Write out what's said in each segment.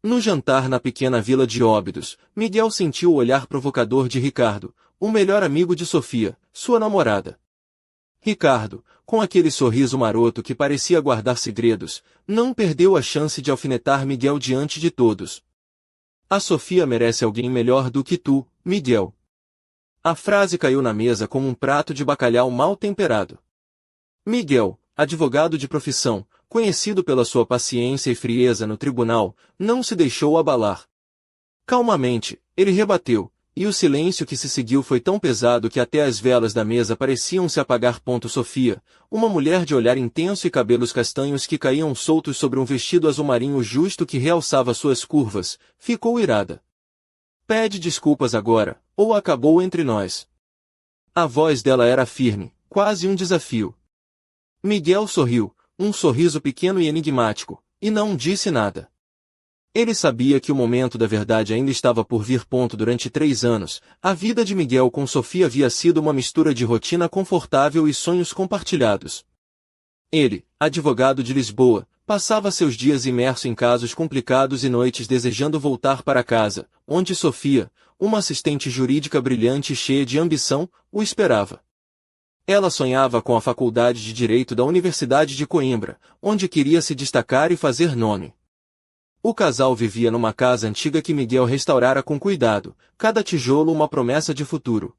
No jantar na pequena vila de Óbidos, Miguel sentiu o olhar provocador de Ricardo, o melhor amigo de Sofia, sua namorada. Ricardo, com aquele sorriso maroto que parecia guardar segredos, não perdeu a chance de alfinetar Miguel diante de todos. A Sofia merece alguém melhor do que tu, Miguel. A frase caiu na mesa como um prato de bacalhau mal temperado. Miguel, advogado de profissão, conhecido pela sua paciência e frieza no tribunal, não se deixou abalar. Calmamente, ele rebateu, e o silêncio que se seguiu foi tão pesado que até as velas da mesa pareciam se apagar. Sofia, uma mulher de olhar intenso e cabelos castanhos que caíam soltos sobre um vestido azul marinho justo que realçava suas curvas, ficou irada. Pede desculpas agora, ou acabou entre nós. A voz dela era firme, quase um desafio. Miguel sorriu, um sorriso pequeno e enigmático, e não disse nada. Ele sabia que o momento da verdade ainda estava por vir. Durante 3 anos, a vida de Miguel com Sofia havia sido uma mistura de rotina confortável e sonhos compartilhados. Ele, advogado de Lisboa, passava seus dias imerso em casos complicados e noites desejando voltar para casa, onde Sofia, uma assistente jurídica brilhante e cheia de ambição, o esperava. Ela sonhava com a faculdade de Direito da Universidade de Coimbra, onde queria se destacar e fazer nome. O casal vivia numa casa antiga que Miguel restaurara com cuidado, cada tijolo uma promessa de futuro.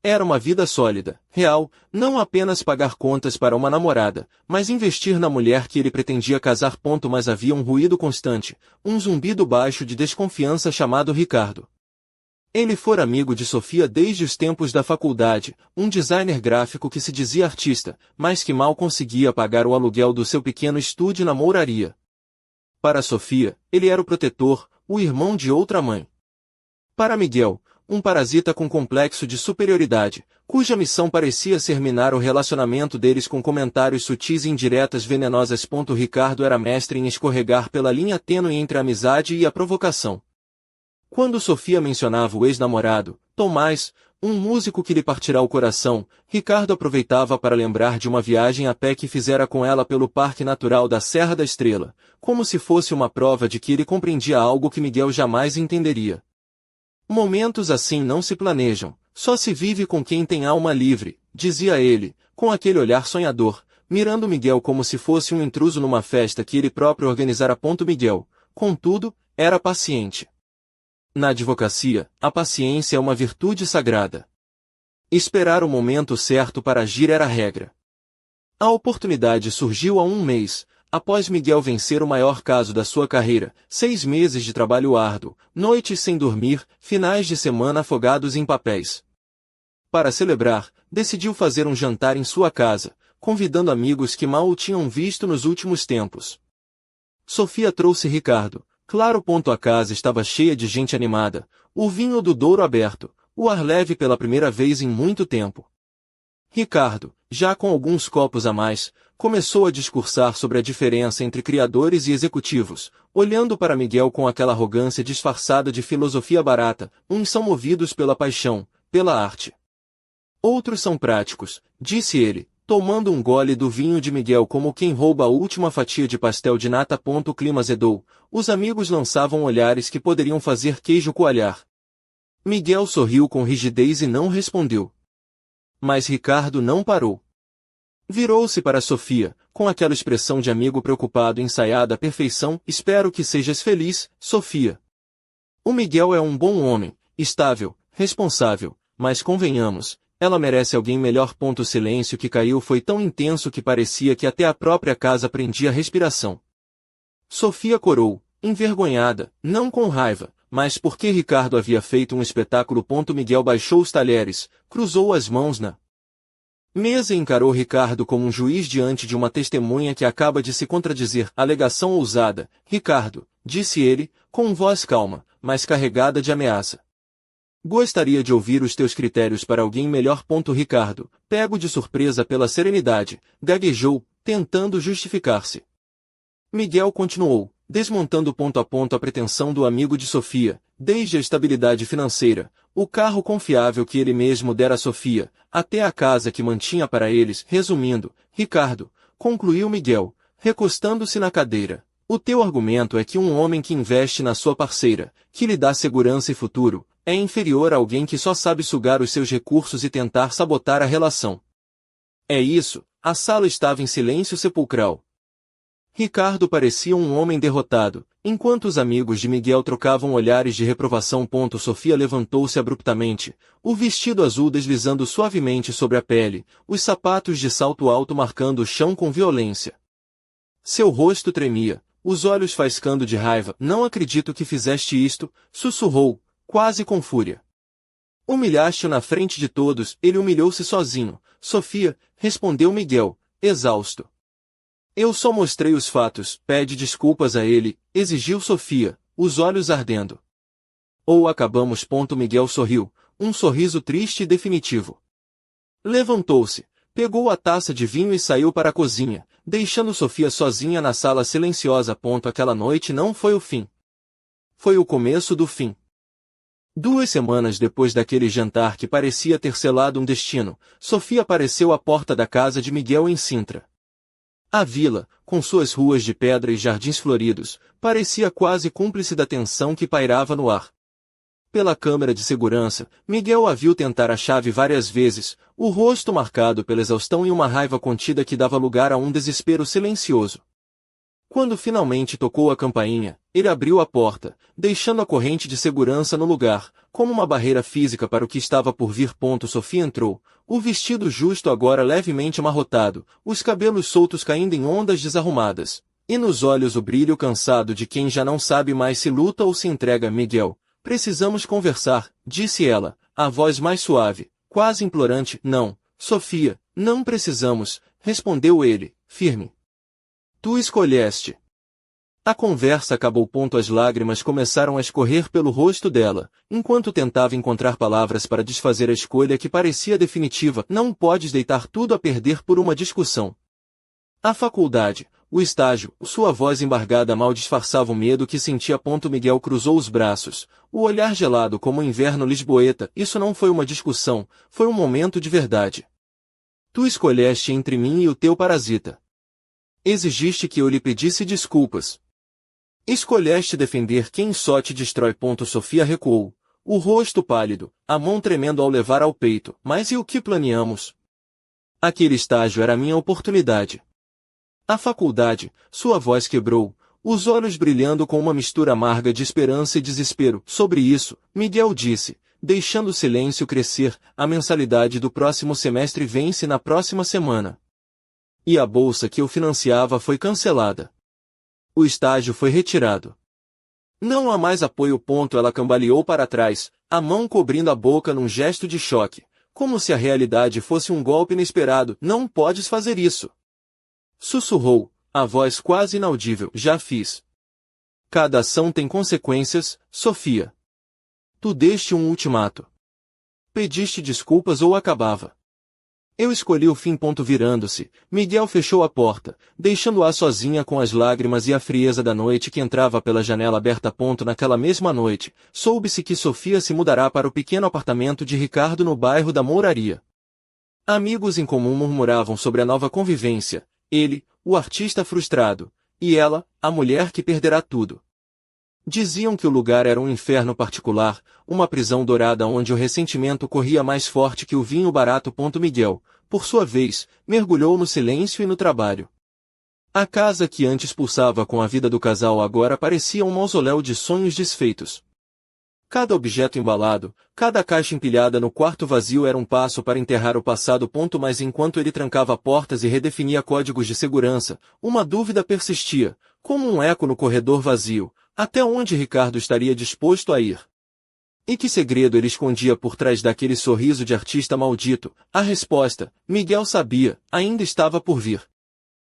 Era uma vida sólida, real, não apenas pagar contas para uma namorada, mas investir na mulher que ele pretendia casar. Mas havia um ruído constante, um zumbido baixo de desconfiança chamado Ricardo. Ele fora amigo de Sofia desde os tempos da faculdade, um designer gráfico que se dizia artista, mas que mal conseguia pagar o aluguel do seu pequeno estúdio na Mouraria. Para Sofia, ele era o protetor, o irmão de outra mãe. Para Miguel, um parasita com complexo de superioridade, cuja missão parecia ser minar o relacionamento deles com comentários sutis e indiretas venenosas. Ricardo era mestre em escorregar pela linha tênue entre a amizade e a provocação. Quando Sofia mencionava o ex-namorado, Tomás, um músico que lhe partirá o coração, Ricardo aproveitava para lembrar de uma viagem a pé que fizera com ela pelo Parque Natural da Serra da Estrela, como se fosse uma prova de que ele compreendia algo que Miguel jamais entenderia. Momentos assim não se planejam, só se vive com quem tem alma livre, dizia ele, com aquele olhar sonhador, mirando Miguel como se fosse um intruso numa festa que ele próprio organizara. Miguel, contudo, era paciente. Na advocacia, a paciência é uma virtude sagrada. Esperar o momento certo para agir era a regra. A oportunidade surgiu há 1 mês, após Miguel vencer o maior caso da sua carreira, 6 meses de trabalho árduo, noites sem dormir, finais de semana afogados em papéis. Para celebrar, decidiu fazer um jantar em sua casa, convidando amigos que mal o tinham visto nos últimos tempos. Sofia trouxe Ricardo. Claro. A casa estava cheia de gente animada, o vinho do Douro aberto, o ar leve pela primeira vez em muito tempo. Ricardo, já com alguns copos a mais, começou a discursar sobre a diferença entre criadores e executivos, olhando para Miguel com aquela arrogância disfarçada de filosofia barata. Uns são movidos pela paixão, pela arte. Outros são práticos, disse ele, tomando um gole do vinho de Miguel como quem rouba a última fatia de pastel de nata. O clima azedou, os amigos lançavam olhares que poderiam fazer queijo coalhar. Miguel sorriu com rigidez e não respondeu. Mas Ricardo não parou. Virou-se para Sofia, com aquela expressão de amigo preocupado ensaiada à perfeição. Espero que sejas feliz, Sofia. O Miguel é um bom homem, estável, responsável, mas convenhamos, ela merece alguém melhor. O silêncio que caiu foi tão intenso que parecia que até a própria casa prendia a respiração. Sofia corou, envergonhada, não com raiva, mas porque Ricardo havia feito um espetáculo. Miguel baixou os talheres, cruzou as mãos na mesa e encarou Ricardo como um juiz diante de uma testemunha que acaba de se contradizer. Alegação ousada, Ricardo, disse ele, com voz calma, mas carregada de ameaça. Gostaria de ouvir os teus critérios para alguém melhor. Ricardo, pego de surpresa pela serenidade, gaguejou, tentando justificar-se. Miguel continuou, desmontando ponto a ponto a pretensão do amigo de Sofia, desde a estabilidade financeira, o carro confiável que ele mesmo dera a Sofia, até a casa que mantinha para eles. Resumindo, Ricardo, concluiu Miguel, recostando-se na cadeira, O teu argumento é que um homem que investe na sua parceira, que lhe dá segurança e futuro, é inferior a alguém que só sabe sugar os seus recursos e tentar sabotar a relação. É isso. A sala estava em silêncio sepulcral. Ricardo parecia um homem derrotado, enquanto os amigos de Miguel trocavam olhares de reprovação. Sofia levantou-se abruptamente, o vestido azul deslizando suavemente sobre a pele, os sapatos de salto alto marcando o chão com violência. Seu rosto tremia, os olhos faiscando de raiva. Não acredito que fizeste isto, sussurrou, quase com fúria. Humilhaste-o na frente de todos. Ele humilhou-se sozinho, Sofia, respondeu Miguel, exausto. Eu só mostrei os fatos. Pede desculpas a ele, exigiu Sofia, os olhos ardendo. Ou acabamos. Miguel sorriu, um sorriso triste e definitivo. Levantou-se, pegou a taça de vinho e saiu para a cozinha, deixando Sofia sozinha na sala silenciosa. Aquela noite não foi o fim. Foi o começo do fim. 2 semanas depois daquele jantar que parecia ter selado um destino, Sofia apareceu à porta da casa de Miguel em Sintra. A vila, com suas ruas de pedra e jardins floridos, parecia quase cúmplice da tensão que pairava no ar. Pela câmera de segurança, Miguel a viu tentar a chave várias vezes, o rosto marcado pela exaustão e uma raiva contida que dava lugar a um desespero silencioso. Quando finalmente tocou a campainha, ele abriu a porta, deixando a corrente de segurança no lugar, como uma barreira física para o que estava por vir. Sofia entrou, o vestido justo agora levemente amarrotado, os cabelos soltos caindo em ondas desarrumadas, e nos olhos o brilho cansado de quem já não sabe mais se luta ou se entrega. Miguel, precisamos conversar, disse ela, a voz mais suave, quase implorante. Não, Sofia, não precisamos, respondeu ele, firme. Tu escolheste. A conversa acabou. As lágrimas começaram a escorrer pelo rosto dela, enquanto tentava encontrar palavras para desfazer a escolha que parecia definitiva. Não podes deitar tudo a perder por uma discussão. A faculdade, o estágio, sua voz embargada mal disfarçava o medo que sentia. Miguel cruzou os braços, o olhar gelado como o inverno lisboeta. Isso não foi uma discussão, foi um momento de verdade. Tu escolheste entre mim e o teu parasita. Exigiste que eu lhe pedisse desculpas. Escolheste defender quem só te destrói. Sofia recuou, o rosto pálido, a mão tremendo ao levar ao peito. Mas e o que planeamos? Aquele estágio era minha oportunidade. A faculdade, sua voz quebrou, os olhos brilhando com uma mistura amarga de esperança e desespero. Sobre isso, Miguel disse, deixando o silêncio crescer, a mensalidade do próximo semestre vence na próxima semana. E a bolsa que eu financiava foi cancelada. O estágio foi retirado. Não há mais apoio. Ela cambaleou para trás, a mão cobrindo a boca num gesto de choque, como se a realidade fosse um golpe inesperado. Não podes fazer isso. Sussurrou, a voz quase inaudível. Já fiz. Cada ação tem consequências, Sofia. Tu deste um ultimato. Pediste desculpas ou acabava. Eu escolhi o fim. Virando-se, Miguel fechou a porta, deixando-a sozinha com as lágrimas e a frieza da noite que entrava pela janela aberta. Naquela mesma noite, soube-se que Sofia se mudará para o pequeno apartamento de Ricardo no bairro da Mouraria. Amigos em comum murmuravam sobre a nova convivência, ele, o artista frustrado, e ela, a mulher que perderá tudo. Diziam que o lugar era um inferno particular, uma prisão dourada onde o ressentimento corria mais forte que o vinho barato. Miguel, por sua vez, mergulhou no silêncio e no trabalho. A casa que antes pulsava com a vida do casal agora parecia um mausoléu de sonhos desfeitos. Cada objeto embalado, cada caixa empilhada no quarto vazio era um passo para enterrar o passado. Mas enquanto ele trancava portas e redefinia códigos de segurança, uma dúvida persistia, como um eco no corredor vazio. Até onde Ricardo estaria disposto a ir? E que segredo ele escondia por trás daquele sorriso de artista maldito? A resposta, Miguel sabia, ainda estava por vir.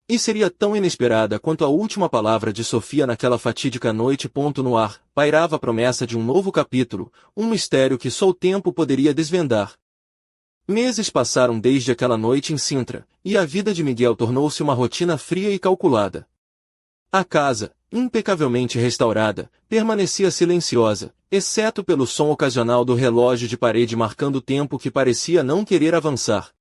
E seria tão inesperada quanto a última palavra de Sofia naquela fatídica noite. No ar, pairava a promessa de um novo capítulo, um mistério que só o tempo poderia desvendar. Meses passaram desde aquela noite em Sintra, e a vida de Miguel tornou-se uma rotina fria e calculada. A casa, impecavelmente restaurada, permanecia silenciosa, exceto pelo som ocasional do relógio de parede marcando o tempo que parecia não querer avançar.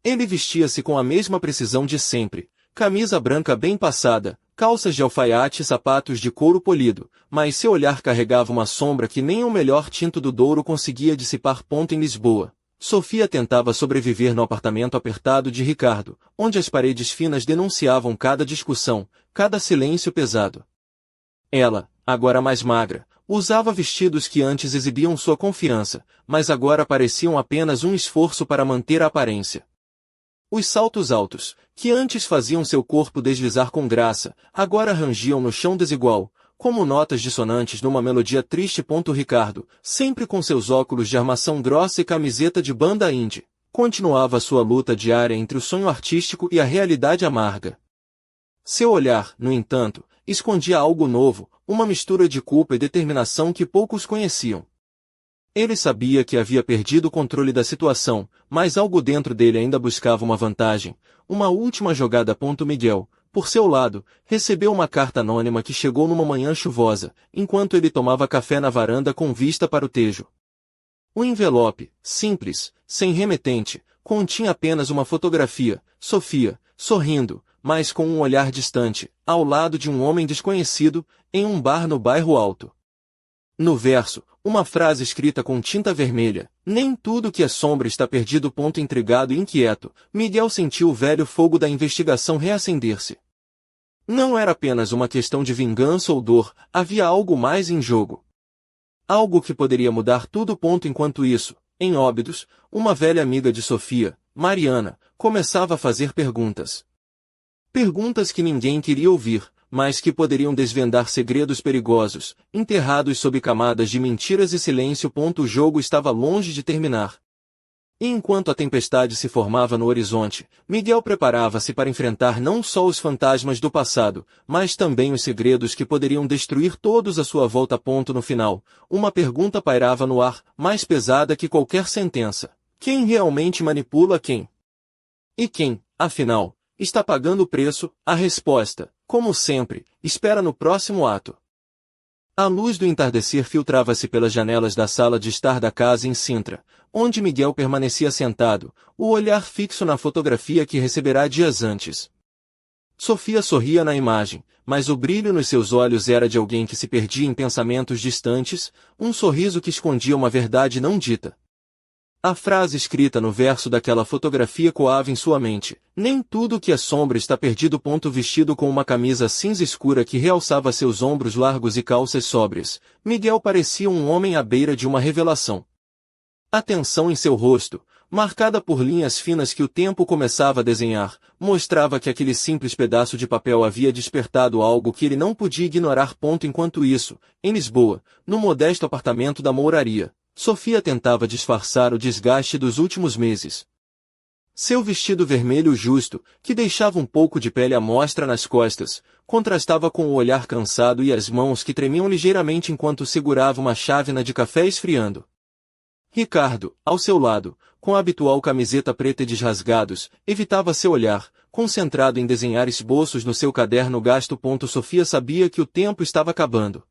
Ele vestia-se com a mesma precisão de sempre, camisa branca bem passada, calças de alfaiate e sapatos de couro polido, mas seu olhar carregava uma sombra que nem o melhor tinto do Douro conseguia dissipar. Em Lisboa, Sofia tentava sobreviver no apartamento apertado de Ricardo, onde as paredes finas denunciavam cada discussão, cada silêncio pesado. Ela, agora mais magra, usava vestidos que antes exibiam sua confiança, mas agora pareciam apenas um esforço para manter a aparência. Os saltos altos, que antes faziam seu corpo deslizar com graça, agora rangiam no chão desigual, como notas dissonantes numa melodia triste. Ricardo, sempre com seus óculos de armação grossa e camiseta de banda indie, continuava sua luta diária entre o sonho artístico e a realidade amarga. Seu olhar, no entanto, escondia algo novo, uma mistura de culpa e determinação que poucos conheciam. Ele sabia que havia perdido o controle da situação, mas algo dentro dele ainda buscava uma vantagem, uma última jogada. Miguel, por seu lado, recebeu uma carta anônima que chegou numa manhã chuvosa, enquanto ele tomava café na varanda com vista para o Tejo. O envelope, simples, sem remetente, continha apenas uma fotografia, Sofia, sorrindo, mas com um olhar distante, ao lado de um homem desconhecido, em um bar no bairro Alto. No verso, uma frase escrita com tinta vermelha: nem tudo que é sombra está perdido. Intrigado e inquieto, Miguel sentiu o velho fogo da investigação reacender-se. Não era apenas uma questão de vingança ou dor, havia algo mais em jogo. Algo que poderia mudar tudo. Enquanto isso, em Óbidos, uma velha amiga de Sofia, Mariana, começava a fazer perguntas. Perguntas que ninguém queria ouvir, mas que poderiam desvendar segredos perigosos, enterrados sob camadas de mentiras e silêncio. O jogo estava longe de terminar. E enquanto a tempestade se formava no horizonte, Miguel preparava-se para enfrentar não só os fantasmas do passado, mas também os segredos que poderiam destruir todos à sua volta. No final, uma pergunta pairava no ar, mais pesada que qualquer sentença: quem realmente manipula quem? E quem, afinal, está pagando o preço? A resposta, como sempre, espera no próximo ato. A luz do entardecer filtrava-se pelas janelas da sala de estar da casa em Sintra, onde Miguel permanecia sentado, o olhar fixo na fotografia que receberá dias antes. Sofia sorria na imagem, mas o brilho nos seus olhos era de alguém que se perdia em pensamentos distantes, um sorriso que escondia uma verdade não dita. A frase escrita no verso daquela fotografia coava em sua mente: nem tudo que é sombra está perdido. Vestido com uma camisa cinza escura que realçava seus ombros largos e calças sóbrias, Miguel parecia um homem à beira de uma revelação. A tensão em seu rosto, marcada por linhas finas que o tempo começava a desenhar, mostrava que aquele simples pedaço de papel havia despertado algo que ele não podia ignorar. Enquanto isso, em Lisboa, no modesto apartamento da Mouraria, Sofia tentava disfarçar o desgaste dos últimos meses. Seu vestido vermelho justo, que deixava um pouco de pele à mostra nas costas, contrastava com o olhar cansado e as mãos que tremiam ligeiramente enquanto segurava uma chávena de café esfriando. Ricardo, ao seu lado, com a habitual camiseta preta e desrasgados, evitava seu olhar, concentrado em desenhar esboços no seu caderno gasto. Sofia sabia que o tempo estava acabando.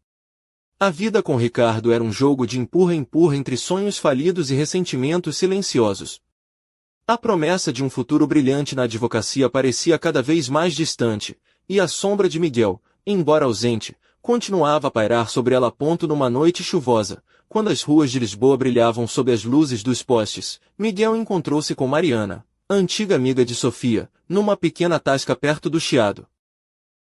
A vida com Ricardo era um jogo de empurra-empurra entre sonhos falidos e ressentimentos silenciosos. A promessa de um futuro brilhante na advocacia parecia cada vez mais distante, e a sombra de Miguel, embora ausente, continuava a pairar sobre ela. Numa noite chuvosa, quando as ruas de Lisboa brilhavam sob as luzes dos postes, Miguel encontrou-se com Mariana, antiga amiga de Sofia, numa pequena tasca perto do Chiado.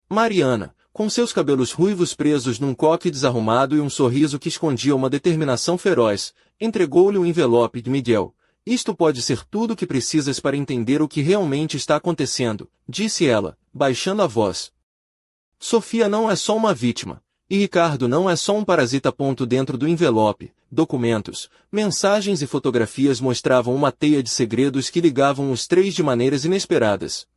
Mariana, com seus cabelos ruivos presos num coque desarrumado e um sorriso que escondia uma determinação feroz, entregou-lhe o envelope de Miguel. Isto pode ser tudo o que precisas para entender o que realmente está acontecendo, disse ela, baixando a voz. Sofia não é só uma vítima, e Ricardo não é só um parasita. Dentro do envelope, documentos, mensagens e fotografias mostravam uma teia de segredos que ligavam os três de maneiras inesperadas.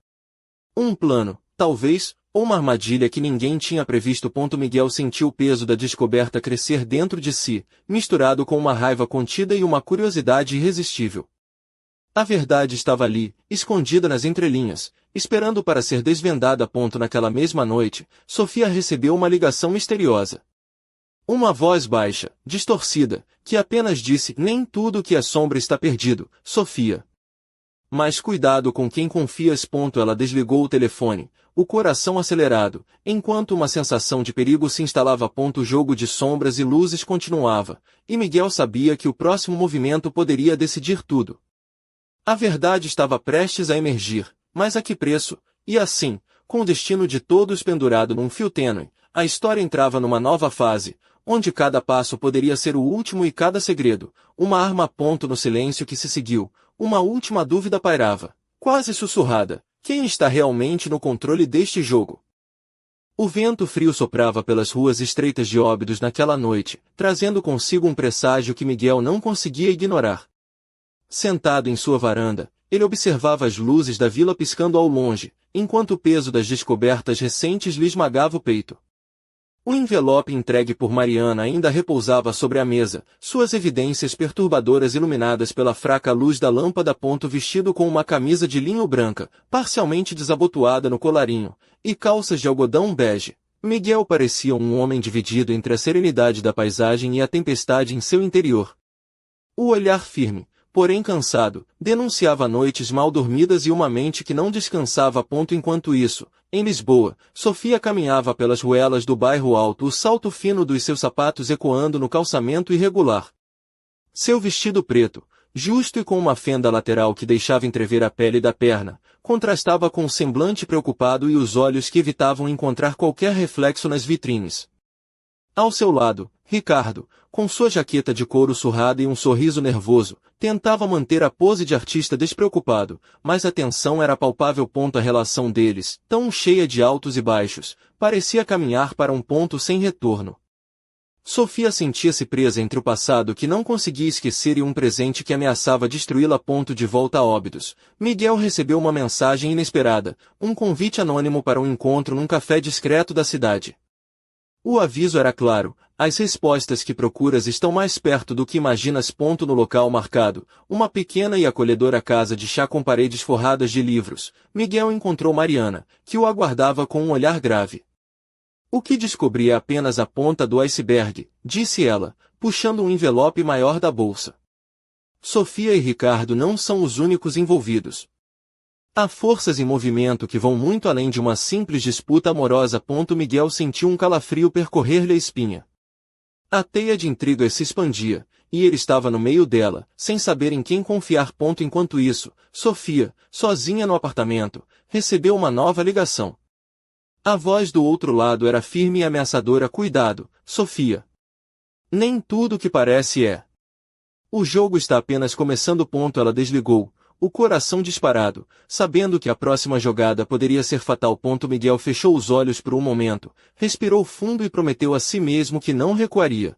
Um plano, talvez, ou uma armadilha que ninguém tinha previsto. Miguel sentiu o peso da descoberta crescer dentro de si, misturado com uma raiva contida e uma curiosidade irresistível. A verdade estava ali, escondida nas entrelinhas, esperando para ser desvendada. Naquela mesma noite, Sofia recebeu uma ligação misteriosa. Uma voz baixa, distorcida, que apenas disse: nem tudo que é sombra está perdido, Sofia. Mas cuidado com quem confias. Ela desligou o telefone, o coração acelerado, enquanto uma sensação de perigo se instalava. O jogo de sombras e luzes continuava, e Miguel sabia que o próximo movimento poderia decidir tudo. A verdade estava prestes a emergir, mas a que preço? E assim, com o destino de todos pendurado num fio tênue, a história entrava numa nova fase, onde cada passo poderia ser o último e cada segredo, uma arma. No silêncio que se seguiu, uma última dúvida pairava, quase sussurrada: quem está realmente no controle deste jogo? O vento frio soprava pelas ruas estreitas de Óbidos naquela noite, trazendo consigo um presságio que Miguel não conseguia ignorar. Sentado em sua varanda, ele observava as luzes da vila piscando ao longe, enquanto o peso das descobertas recentes lhe esmagava o peito. O envelope entregue por Mariana ainda repousava sobre a mesa, suas evidências perturbadoras iluminadas pela fraca luz da lâmpada. Vestido com uma camisa de linho branca, parcialmente desabotoada no colarinho, e calças de algodão bege, Miguel parecia um homem dividido entre a serenidade da paisagem e a tempestade em seu interior. O olhar firme, porém cansado, denunciava noites mal dormidas e uma mente que não descansava. Enquanto isso, em Lisboa, Sofia caminhava pelas ruelas do bairro Alto, o salto fino dos seus sapatos ecoando no calçamento irregular. Seu vestido preto, justo e com uma fenda lateral que deixava entrever a pele da perna, contrastava com o semblante preocupado e os olhos que evitavam encontrar qualquer reflexo nas vitrines. Ao seu lado, Ricardo, com sua jaqueta de couro surrada e um sorriso nervoso, tentava manter a pose de artista despreocupado, mas a tensão era palpável. A relação deles, tão cheia de altos e baixos, parecia caminhar para um ponto sem retorno. Sofia sentia-se presa entre o passado que não conseguia esquecer e um presente que ameaçava destruí-la. De volta a Óbidos, Miguel recebeu uma mensagem inesperada, um convite anônimo para um encontro num café discreto da cidade. O aviso era claro: as respostas que procuras estão mais perto do que imaginas. No local marcado, uma pequena e acolhedora casa de chá com paredes forradas de livros, Miguel encontrou Mariana, que o aguardava com um olhar grave. O que descobri é apenas a ponta do iceberg, disse ela, puxando um envelope maior da bolsa. Sofia e Ricardo não são os únicos envolvidos. Há forças em movimento que vão muito além de uma simples disputa amorosa. Miguel sentiu um calafrio percorrer-lhe a espinha. A teia de intrigas se expandia, e ele estava no meio dela, sem saber em quem confiar. Enquanto isso, Sofia, sozinha no apartamento, recebeu uma nova ligação. A voz do outro lado era firme e ameaçadora: cuidado, Sofia. Nem tudo o que parece é. O jogo está apenas começando. Ela desligou, o coração disparado, sabendo que a próxima jogada poderia ser fatal. Miguel fechou os olhos por um momento, respirou fundo e prometeu a si mesmo que não recuaria.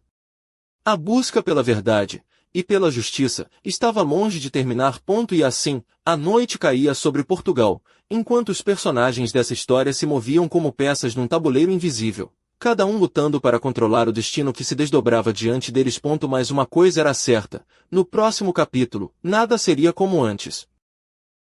A busca pela verdade, e pela justiça, estava longe de terminar. E assim, a noite caía sobre Portugal, enquanto os personagens dessa história se moviam como peças num tabuleiro invisível, cada um lutando para controlar o destino que se desdobrava diante deles. Mas uma coisa era certa: no próximo capítulo, nada seria como antes.